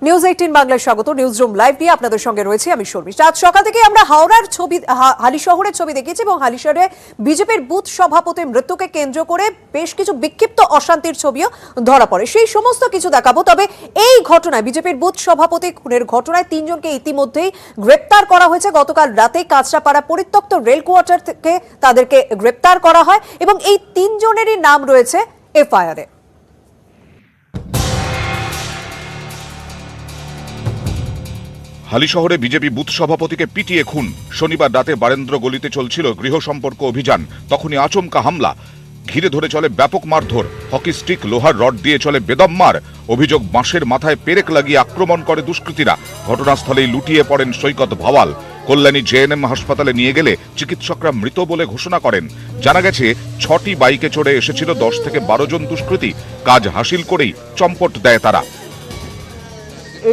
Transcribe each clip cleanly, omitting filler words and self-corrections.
News 18 বাংলায় স্বাগত। News room live নিয়ে আপনাদের সঙ্গে রয়েছে আমি শর্মিষ্ঠা। আজ সকাল থেকে আমরা হাওড়ার ছবি, হালিশহরের ছবি দেখেছি এবং হালিশহরে বিজেপির বুথ সভাপতির মৃত্যুকে কেন্দ্র করে বেশ কিছু বিক্ষিপ্ত অশান্তির ছবিও ধরা পড়ে। সেই সমস্ত কিছু দেখাবো। তবে এই ঘটনায়, বিজেপির বুথ সভাপতি খুনের ঘটনায় 3 জনকে ইতিমধ্যেই গ্রেপ্তার করা হয়েছে। গতকাল রাতে কাঁচরাপাড়া পরিত্যক্ত রেল কোয়ার্টার থেকে তাদেরকে গ্রেপ্তার করা হয় এবং এই 3 জনেরই নাম রয়েছে এফআইআরে। হালিশহরে বিজেপি বুথ সভাপতিকে পিটিয়ে খুন। শনিবার রাতে বারেন্দ্র গলিতে চলছিল গৃহ সম্পর্ক অভিযান, তখনই আচমকা হামলা। ঘিরে ধরে চলে ব্যাপক মারধর, হকি স্টিক, লোহার রড দিয়ে চলে বেদম মার। অভিযোগ, বাঁশের মাথায় পেরেক লাগিয়ে আক্রমণ করে দুষ্কৃতীরা। ঘটনাস্থলেই লুটিয়ে পড়েন সৈকত ভাওয়াল। কল্যাণী জেএনএম হাসপাতালে নিয়ে গেলে চিকিৎসকরা মৃত বলে ঘোষণা করেন। জানা গেছে 6টি বাইকে চড়ে এসেছিল 10 থেকে 12 জন দুষ্কৃতী। কাজ হাসিল করেই চম্পট দেয় তারা।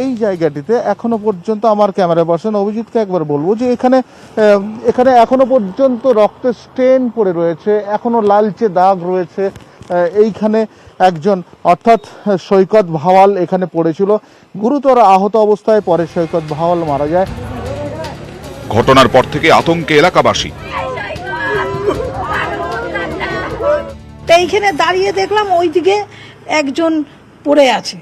এই জায়গাটিতে এখনো পর্যন্ত আমার ক্যামেরা পার্সন অভিজিৎকে একবার বলবো যে এখানে এখনো পর্যন্ত রক্তের স্টেন পড়ে রয়েছে, এখনো লালচে দাগ রয়েছে। এইখানে একজন অর্থাৎ সৈকত ভাওয়াল এখানে পড়েছিল, গুরুতর আহত অবস্থায় পরে সৈকত ভাওয়াল মারা যায়। ঘটনার পর থেকে আতঙ্কে এলাকাবাসী। এইখানে দাঁড়িয়ে দেখলাম ওইদিকে একজন পড়ে আছে,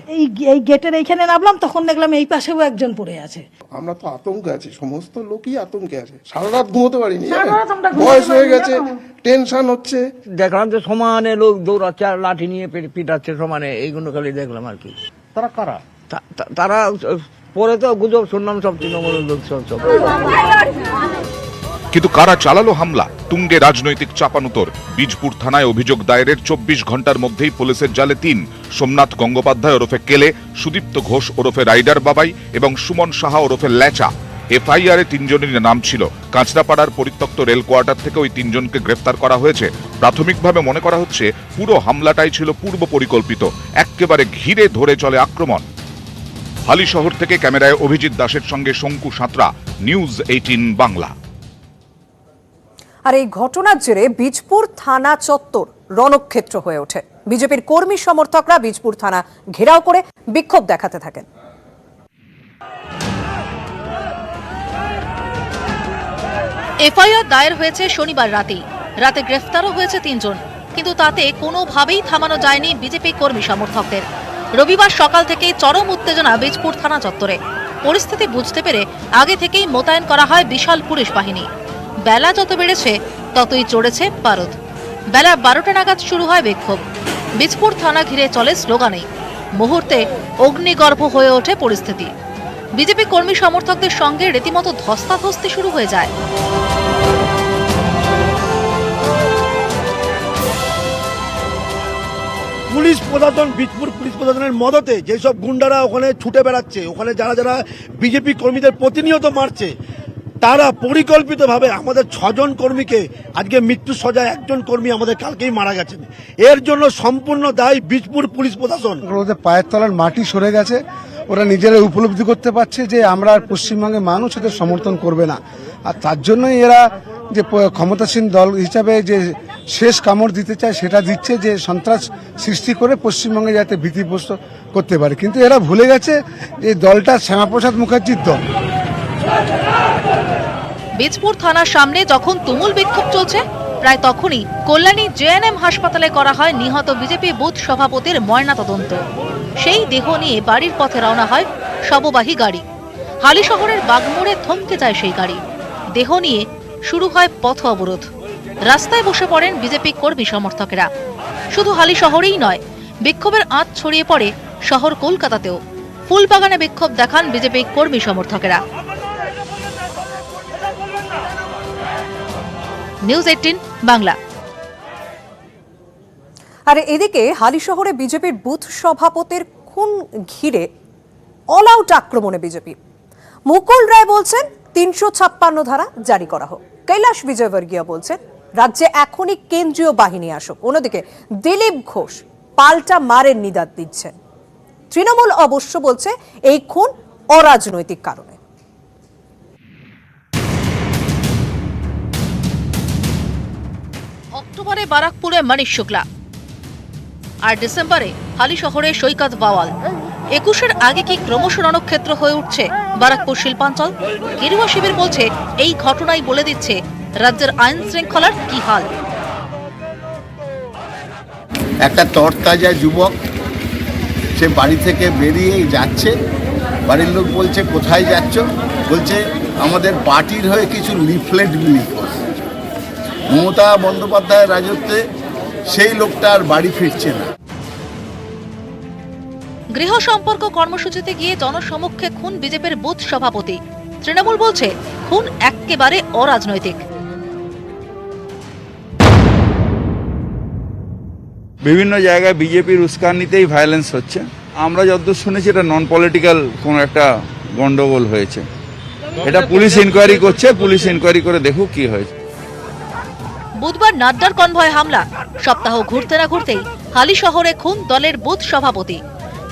এই গেটের এইখানে নামলাম, তখন দেখলাম এই পাশেও একজন পড়ে আছে। আমরা তো আতঙ্কে আছি, সমস্ত লোকই আতঙ্কে আছে। সারা রাত ঘুমোতে পারিনি, বয়স হয়ে গেছে, টেনশন হচ্ছে। দেখলাম যে সমানে লোক দৌড়াচ্ছে আর লাঠি নিয়ে পিটাচ্ছে সমানে, এইগুলো খালি দেখলাম আর কি। তারা কারা? তারা পরে তো গুজব শুনলাম সব তৃণমূলের লোক সব। কিন্তু কারা চালালো হামলা? তুঙ্গে রাজনৈতিক চাপানুতর। বীজপুর থানায় অভিযোগ দায়েরের 24 ঘন্টার মধ্যেই পুলিশের জালে 3। সোমনাথ গঙ্গোপাধ্যায় ওরফে কেলে, সুদীপ্ত ঘোষ ওরফে রাইডার বাবাই এবং সুমন সাহা ওরফে ল্যাচা। এফআইআরে 3 জনেরই নাম ছিল। কাঁচরাপাড়ার পরিত্যক্ত রেল কোয়ার্টার থেকে ওই 3 জনকে গ্রেফতার করা হয়েছে। প্রাথমিকভাবে মনে করা হচ্ছে পুরো হামলাটাই ছিল পূর্ব পরিকল্পিত। একেবারে ঘিরে ধরে চলে আক্রমণ। হালিশহর থেকে ক্যামেরায় অভিজিৎ দাসের সঙ্গে শঙ্কু সাঁতরা, নিউজ 18 বাংলা। আর এই ঘটনার জেরে বীজপুর থানা চত্বর রণক্ষেত্র হয়ে ওঠে। বিজেপির কর্মী সমর্থকরা বীজপুর থানা ঘেরাও করে বিক্ষোভ দেখাতে থাকেন। এফআইআর দায়ের হয়েছে শনিবার রাতে গ্রেফতারও হয়েছে 3 জন, কিন্তু তাতে কোনোভাবেই থামানো যায়নি বিজেপি কর্মী সমর্থকদের। রবিবার সকাল থেকেই চরম উত্তেজনা বীজপুর থানা চত্বরে। পরিস্থিতি বুঝতে পেরে আগে থেকেই মোতায়েন করা হয় বিশাল পুলিশ বাহিনী। বেলা যত বেড়েছে ততই চড়েছে পারদ। বেলা 12টা নাগাদ শুরু হয় বিক্ষোভ। বীজপুর থানা ঘিরে চলে স্লোগানে। মুহূর্তে অগ্নিগর্ভ হয়ে ওঠে পরিস্থিতি। বিজেপি কর্মী সমর্থকদের সঙ্গে রীতিমতো ধস্তাধস্তি শুরু হয়ে যায়। পুলিশ প্রশাসন, বীজপুর পুলিশ প্রশাসনের মদতে যেসব গুন্ডারা ওখানে ছুটে বেড়াচ্ছে, ওখানে যারা যারা বিজেপি কর্মীদের প্রতিনিয়ত মারছে, তারা পরিকল্পিতভাবে আমাদের 6 জন কর্মীকে আজকে মৃত্যু সজায়, 1 জন কর্মী আমাদের কালকেই মারা গেছেন। এর জন্য সম্পূর্ণ দায়ী বীজপুর পুলিশ প্রশাসন। ওদের পায়ের তলার মাটি সরে গেছে, ওরা নিজেরা উপলব্ধি করতে পারছে যে আমরা আর পশ্চিমবঙ্গের মানুষ এদের সমর্থন করবে না। আর তার জন্যই এরা যে ক্ষমতাসীন দল হিসাবে যে শেষ কামড় দিতে চায় সেটা দিচ্ছে, যে সন্ত্রাস সৃষ্টি করে পশ্চিমবঙ্গে যাতে ভীতিগ্রস্ত করতে পারে। কিন্তু এরা ভুলে গেছে যে দলটা শ্যামাপ্রসাদ মুখার্জির দল। বীজপুর থানার সামনে যখন তুমুল বিক্ষোভ চলছে, প্রায় তখনই কল্যাণী জেএনএম হাসপাতালে করা হয় নিহত বিজেপি বুথ সভাপতির ময়নাতদন্ত। সেই দেহ নিয়ে বাড়ির পথে রওনা হয় শববাহী গাড়ি। হালিশহরের বাগমোড়ে থমকে যায় সেই গাড়ি। দেহ নিয়ে শুরু হয় পথ অবরোধ। রাস্তায় বসে পড়েন বিজেপি কর্মী সমর্থকেরা। শুধু হালিশহরেই নয়, বিক্ষোভের আঁচ ছড়িয়ে পড়ে শহর কলকাতাতেও। ফুলবাগানে বিক্ষোভ দেখান বিজেপি কর্মী সমর্থকেরা। নিউজ 18 বাংলা। আর এদিকে হালিশহরে বিজেপির বুথ সভাপতির খুন ঘিরে অল আউট আক্রমণে বিজেপি। মুকুল রায় বলছেন 356 ধারা জারি করা হোক। কৈলাস বিজয়বর্গীয় বলছেন রাজ্যে এখনই কেন্দ্রীয় বাহিনী আসুক। অন্যদিকে দিলীপ ঘোষ পাল্টা মারের নিদান দিচ্ছেন। তৃণমূল অবশ্য বলছে এই খুন অরাজনৈতিক কারণে। অক্টোবরে বারাকপুরে মনীশ শুক্লা, আর ডিসেম্বরে হালিশহরে সৈকত ভাওয়াল। একুশের আগে কি ক্রমশ রণক্ষেত্র হয়ে উঠছে বারাকপুর শিল্পাঞ্চল? গেরুয়া শিবির বলছে এই ঘটনাই বলে দিচ্ছে রাজ্যের আইন শৃঙ্খলার কি হাল। একটা তরতাজা যুবক সে বাড়ি থেকে বেরিয়ে যাচ্ছে, বাড়ির লোক বলছে কোথায় যাচ্ছ, বলছে আমাদের পার্টির হয়ে কিছু লিফলেট বিলি করছে। মমতা বন্দ্যোপাধ্যায়ের রাজত্বে সেই লোকটা আর বাড়ি ফিরছে না। গৃহ সম্পর্ক কর্মসূচিতে গিয়ে জনসমক্ষে খুন বিজেপির বুথ সভাপতি। তৃণমূল বলছে খুন একেবারে অরাজনৈতিক। বিভিন্ন জায়গায় বিজেপির উস্কানিতেই ভায়োলেন্স হচ্ছে। আমরা যতদূর শুনেছি এটা নন পলিটিক্যাল কোনো একটা গন্ডগোল হয়েছে। এটা পুলিশ ইনকোয়ারি করছে, পুলিশ ইনকোয়ারি করে দেখুক কি হয়েছে। বুধবার নাড্ডার কনভয় হামলা। সপ্তাহ ঘুরতে না ঘুরতেই হালি শহরে খুন দলের বুথ সভাপতি।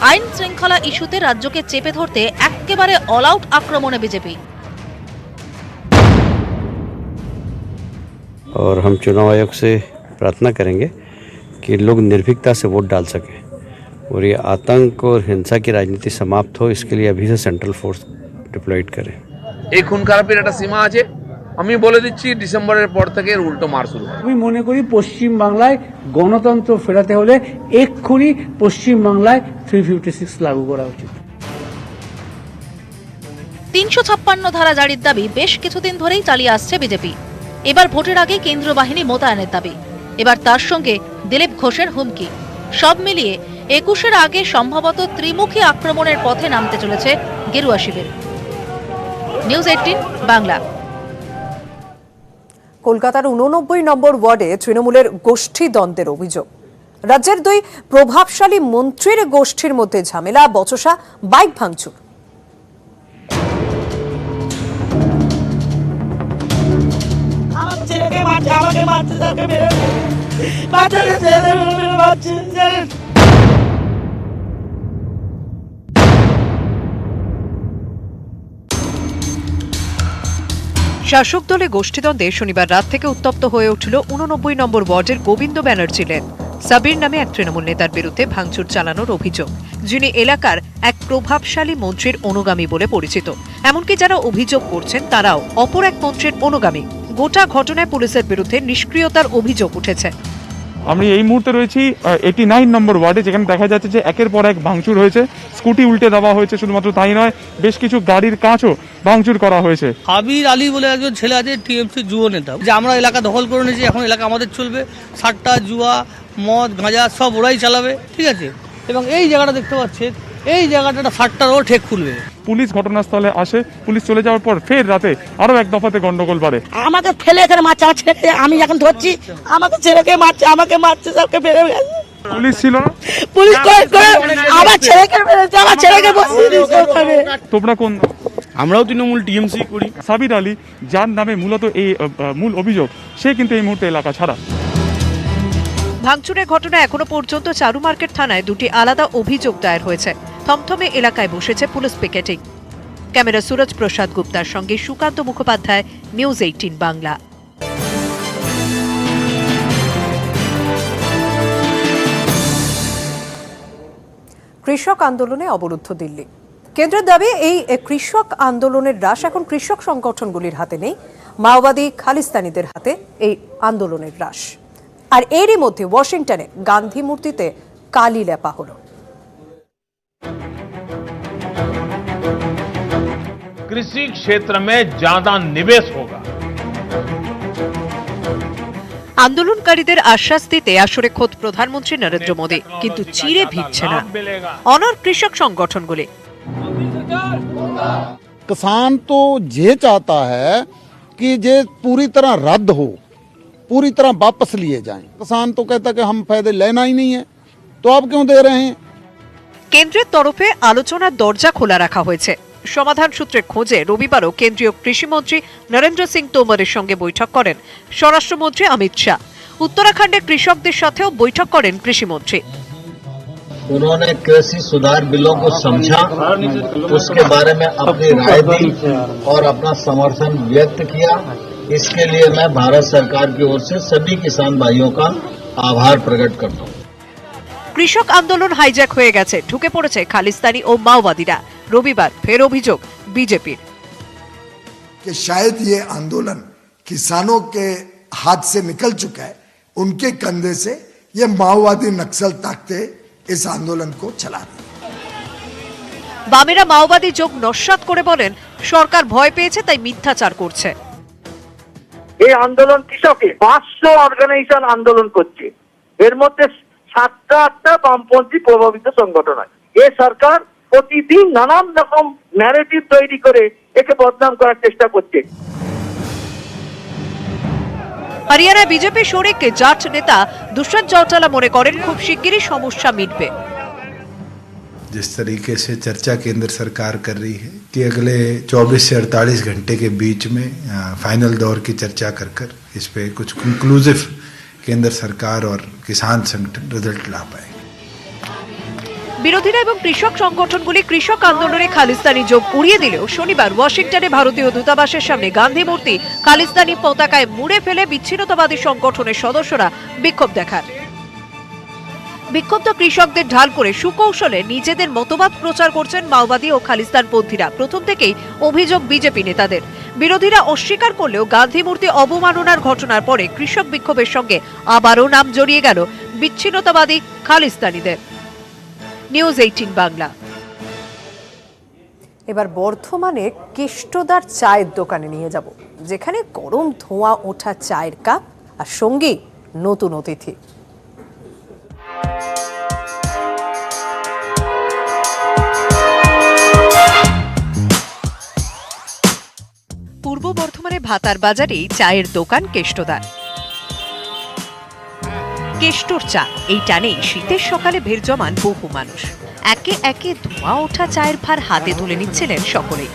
আইন শৃঙ্খলা ইস্যুতে রাজ্যকে চেপে ধরতে একেবারে অল আউট আক্রমণে বিজেপি। और हम चुनाव आयोग से प्रार्थना करेंगे कि लोग निर्भीकता से वोट डाल सकें और ये आतंक और हिंसा की राजनीति समाप्त हो, इसके लिए अभी से सेंट्रल फोर्स डिप्लॉयड करें। এই খুন খারাপের একটা সীমা আছে। আমি বলে দিচ্ছি ডিসেম্বরের পর থেকে এর উল্টো মার শুরু হবে। আমি মনে করি পশ্চিম বাংলায় গণতন্ত্র ফেরাতে হলে এক্ষুনি পশ্চিম বাংলায় 356 লাগু করা উচিত। 356 ধারা জারির দাবি বেশ কিছুদিন ধরেই চালিয়ে আসছে বিজেপি। এবার ভোটের আগে কেন্দ্রীয় বাহিনী মোতায়েনের দাবি, এবার তার সঙ্গে দিলীপ ঘোষের হুমকি। সব মিলিয়ে 21-এর আগে সম্ভবত ত্রিমুখী আক্রমণের পথে নামতে চলেছে গেরুয়া শিবির। নিউজ 18 বাংলা। কলকাতার 89 নম্বর ওয়ার্ডে তৃণমূলের গোষ্ঠী দ্বন্দ্বের অভিযোগ। রাজ্যের দুই প্রভাবশালী মন্ত্রীর গোষ্ঠীর মধ্যে ঝামেলা, বচসা, বাইক ভাঙচুর। শাসক দলে গোষ্ঠীদ্বন্দ্বে শনিবার রাত থেকে উত্তপ্ত হয়ে উঠল 89 নম্বর ওয়ার্ডের গোবিন্দ ব্যানার্জি লেন। সাবির নামে এক তৃণমূল নেতার বিরুদ্ধে ভাঙচুর চালানোর অভিযোগ, যিনি এলাকার এক প্রভাবশালী মন্ত্রীর অনুগামী বলে পরিচিত। এমনকি যারা অভিযোগ করছেন তারাও অপর এক মন্ত্রীর অনুগামী। গোটা ঘটনায় পুলিশের বিরুদ্ধে নিষ্ক্রিয়তার অভিযোগ উঠেছে। আমি এই মুহূর্তে রয়েছি 89 নম্বর ওয়ার্ডে, যেখানে দেখা যাচ্ছে যে একের পর এক ভাঙচুর হয়েছে। স্কুটি উল্টে দেওয়া হয়েছে, শুধুমাত্র তাই নয়, বেশ কিছু গাড়ির কাঁচও ভাঙচুর করা হয়েছে। হাবির আলী বলে একজন ছেলে আছে, টিএমসি যুব নেতা, যে আমরা এলাকা দখল করে নিয়েছি, এখন এলাকা আমাদের চলবে, সাট্টা জুয়া মদ গাঁজা সব ওরাই চালাবে, ঠিক আছে। এবং এই জায়গাটা দেখতে পাচ্ছেন, এই জায়গাটা সাট্টারও ঠেক খুলবে। পুলিশ ঘটনাস্থলে আসে, পুলিশ চলে যাওয়ার পর ফের রাতে আরো এক দফাতে গন্ডগোল বাড়ে। আমাকে ফেলে এখানে মারছে, আমার ছেলেকে আমি এখন ধরছি, আমাকে ছেলেকে মারছে, আমাকে মারছে, সবকে ফেলে গেছে। পুলিশ ছিল না, পুলিশ আমার ছেলেকে মেরেছে, আমার ছেলেকে বসিয়ে দিয়েছে ওখানে। তোমরা কোন? আমরাও তৃণমূল টিএমসি করি। সাবির আলী, যার নামে মূলত এই মূল অভিযোগ, সে কিন্তু এই মুহূর্তে এলাকা ছাড়া। ভাঙচুরের ঘটনা এখনো পর্যন্ত চারু মার্কেট থানায় দুটি আলাদা অভিযোগ দায়ের হয়েছে। থমথমে এলাকায় বসেছে পুলিশ পিকেটিং। ক্যামেরা সুরজ প্রসাদ গুপ্তার সঙ্গে সুকান্ত মুখোপাধ্যায়, নিউজ 18 বাংলা। কৃষক আন্দোলনে অবরুদ্ধ দিল্লি। কেন্দ্রের দাবি, এই কৃষক আন্দোলনের রাশ এখন কৃষক সংগঠনগুলির হাতে নেই, মাওবাদী খালিস্তানিদের হাতে এই আন্দোলনের রাশ। আর এরই মধ্যে ওয়াশিংটনে গান্ধী মূর্তিতে কালি লেপা হলো। कृषि क्षेत्र में ज्यादा निवेश होगा। আন্দোলনকারীদের আশ্বাস দিতে আসরে খোদ প্রধানমন্ত্রী নরেন্দ্র মোদী, কিন্তু চিরে ভিড়ছে না অনর কৃষক সংগঠনগুলি। किसान तो ये चाहता है कि ये पूरी तरह रद्द हो, पूरी तरह वापस लिए जाएं। किसान तो कहता कि हम फायदे लेना ही नहीं है, तो आप क्यों दे रहे हैं? কেন্দ্রের তরফে আলোচনার দরজা খোলা রাখা হয়েছে। সমাধান সূত্রের খোঁজে রবিবারও কেন্দ্রীয় কৃষিমন্ত্রী নরেন্দ্র সিং তোমরের সঙ্গে বৈঠক করেন স্বরাষ্ট্রমন্ত্রী অমিত শাহ। উত্তরাখণ্ডের কৃষকদের সাথেও বৈঠক করেন কৃষিমন্ত্রী। उन्होंने कृषि सुधार बिलों को समझा, उसके बारे में अपनी राय दी और अपना समर्थन व्यक्त किया। इसके लिए मैं भारत सरकार की ओर से सभी किसान भाइयों का आभार प्रकट करता हूँ। কৃষক আন্দোলন হাইজ্যাক হয়ে গেছে, ঢুকে পড়েছে খালিস্তানি ও মাওবাদীরা। রবিবার ফের অভিযোগ বিজেপির। कि शायद ये आंदोलन किसानों के हाथ से निकल चुका है, उनके कंधे से ये माओवादी नक्सल ताकते इस आंदोलन को चला रहे। বামেরা মাওবাদী যোগ নস্যাৎ করে বলেন সরকার ভয় পেয়েছে তাই মিথ্যাচার করছে। এই আন্দোলন কৃষকের 500 অর্গানাইজেশন আন্দোলন করছে, এর মধ্যে 7টা বামপন্থী প্রভাবিত সংগঠন আছে। এই সরকার প্রতিদিন নানান রকম ন্যারেটিভ তৈরি করে একে বদনাম করার চেষ্টা করছে। হরিয়ানা বিজেপি শরিক জাট নেতা দুষ্যন্ত চৌটালা মনে করেন খুব শিগগিরই সমস্যা মিটবে। जिस तरीके से चर्चा केंद्र सरकार कर रही है कि अगले 24 से 48 घंटे के बीच में फाइनल दौर की चर्चा कर इस पे कुछ कंक्लूसिव केंद्र सरकार और किसान संगठन रिजल्ट ला पाए। বিরোধীরা এবং কৃষক সংগঠনগুলি কৃষক আন্দোলনে খালিস্তানি যোগ উড়িয়ে দিলেও শনিবার ওয়াশিংটনে ভারতীয় দূতাবাসের সামনে গান্ধী মূর্তি খালিস্তানি পতাকায় মুড়ে ফেলে বিচ্ছিন্নতাবাদী সংগঠনের সদস্যরা বিক্ষোভ দেখান। বিক্ষুব্ধ কৃষকদের ঢাল করে সুকৌশলে নিজেদের মতবাদ প্রচার করছেন মাওবাদী ও খালিস্তানপন্থীরা। প্রথম থেকেই অভিযোগ বিজেপি নেতাদের। বিরোধীরা অস্বীকার করলেও গান্ধী মূর্তি অবমাননার ঘটনার পরে কৃষক বিক্ষোভের সঙ্গে আবারও নাম জড়িয়ে গেল বিচ্ছিন্নতাবাদী খালিস্তানিদের। নিউজ 18 বাংলা। এবার বর্ধমানে কেষ্টদার চায়ের দোকানে নিয়ে যাব, যেখানে গরম ধোঁয়া ওঠা চায়ের কাপ আর সঙ্গী নতুন অতিথি। পূর্ব বর্ধমানে ভাতার বাজারেই চায়ের দোকান কেষ্টদার। কেষ্টর চা, এই টানেই শীতের সকালে ভিড় জমান বহু মানুষ। একে একে ধোঁয়া ওঠা চায়ের ভার হাতে তুলে নিচ্ছিলেন সকলেই।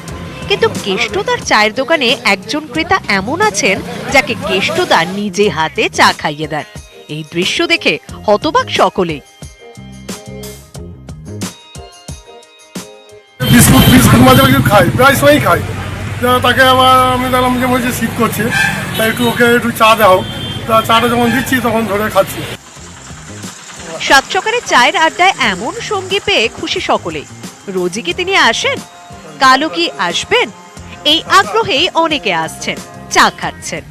কিন্তু কেষ্টদার চায়ের দোকানে একজন ক্রেতা এমন আছেন যাকে কেষ্টদা নিজে হাতে চা খাইয়ে দেন। এই দৃশ্য দেখে হতবাক সকলেই। বিস্কুট মাঝে মাঝে খাই, প্রায় সময় খাই। তাকে আবার আমি দেখলাম যে বলছে শীত করছে, তাই ওকে একটু চা দাও। চাটা যখন দিচ্ছি তখন ধরে খাচ্ছি। সাত সকালে চায়ের আড্ডায় এমন সঙ্গী পেয়ে খুশি সকলেই। রোজই কি তিনি আসেন? কালও কি আসবেন? এই আগ্রহেই অনেকে আসছেন, চা খাচ্ছেন।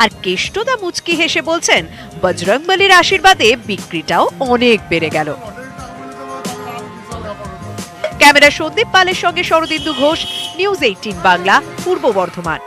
আর কেষ্টদা মুচকি হেসে বলছেন বজরংবলীর আশীর্বাদে বিক্রিটাও অনেক বেড়ে গেল। ক্যামেরা সন্দীপ পালের সঙ্গে শরদিন্দু ঘোষ, নিউজ 18 বাংলা, পূর্ব বর্ধমান।